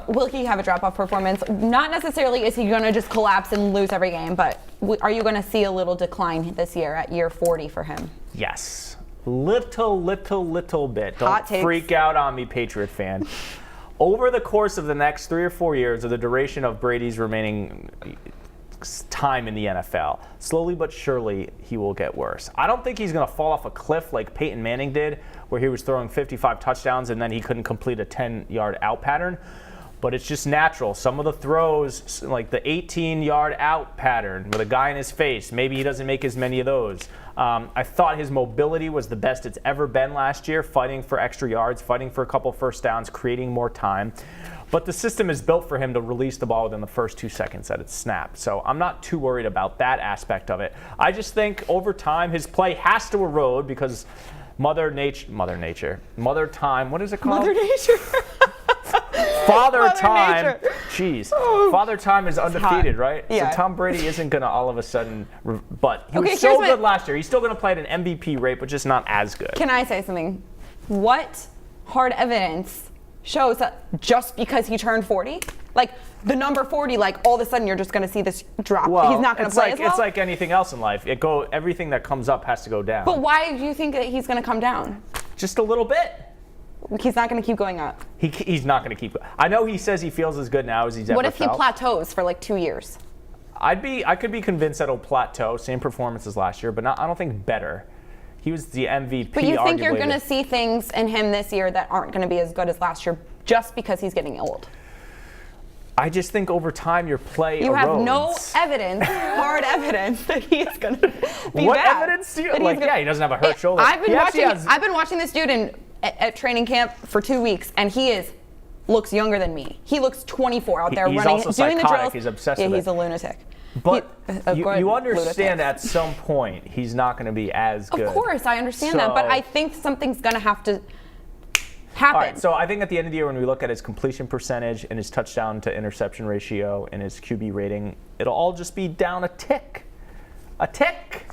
Will he have a drop-off performance? Not necessarily is he going to just collapse and lose every game, but are you going to see a little decline this year at year 40 for him? Yes. Little bit. Hot Don't freak out on me, Patriot fan. Over the course of the next 3 or 4 years, or the duration of Brady's remaining time in the NFL, slowly but surely he will get worse. I don't think he's going to fall off a cliff like Peyton Manning did, where he was throwing 55 touchdowns and then he couldn't complete a 10-yard out pattern. But it's just natural. Some of the throws, like the 18-yard out pattern with a guy in his face, maybe he doesn't make as many of those. I thought his mobility was the best it's ever been last year, fighting for extra yards, fighting for a couple first downs, creating more time. But the system is built for him to release the ball within the first 2 seconds that it's snapped. So I'm not too worried about that aspect of it. I just think over time his play has to erode because Mother Time, what is it called? Mother Nature. Father Time, Nature. jeez. Father Time is undefeated, right? Yeah. So Tom Brady isn't going to all of a sudden, but he Okay, was so here's good last year. He's still going to play at an MVP rate, but just not as good. Can I say something? What hard evidence shows that just because he turned 40, like the number 40, like all of a sudden you're just going to see this drop? Well, He's not going to play as well? It's like anything else in life. Everything that comes up has to go down. But why do you think that he's going to come down? Just a little bit. He's not going to keep going up. He's not going to keep. I know he says he feels as good now as he's ever What if felt. he plateaus for like 2 years? I could be convinced that he'll plateau, same performance as last year, but I don't think better. He was the MVP. But you think arguably, you're going to see things in him this year that aren't going to be as good as last year just because he's getting old? I just think over time your play erodes. You have no evidence, hard evidence, that he is going to be what bad. Evidence do you That like? he's gonna- Yeah, he doesn't have a hurt shoulder. I've He been watching this dude at training camp for 2 weeks, and he looks younger than me. He looks 24 out there He's running, also doing the psychotic. drills. He's obsessed yeah, with he's it. a lunatic. But a you good understand lunatic. at some point he's not going to be as good. Of course, I understand that, but So- I think something's going to have to happen. All right, so I think at the end of the year when we look at his completion percentage and his touchdown to interception ratio and his QB rating, it'll all just be down a tick. A tick.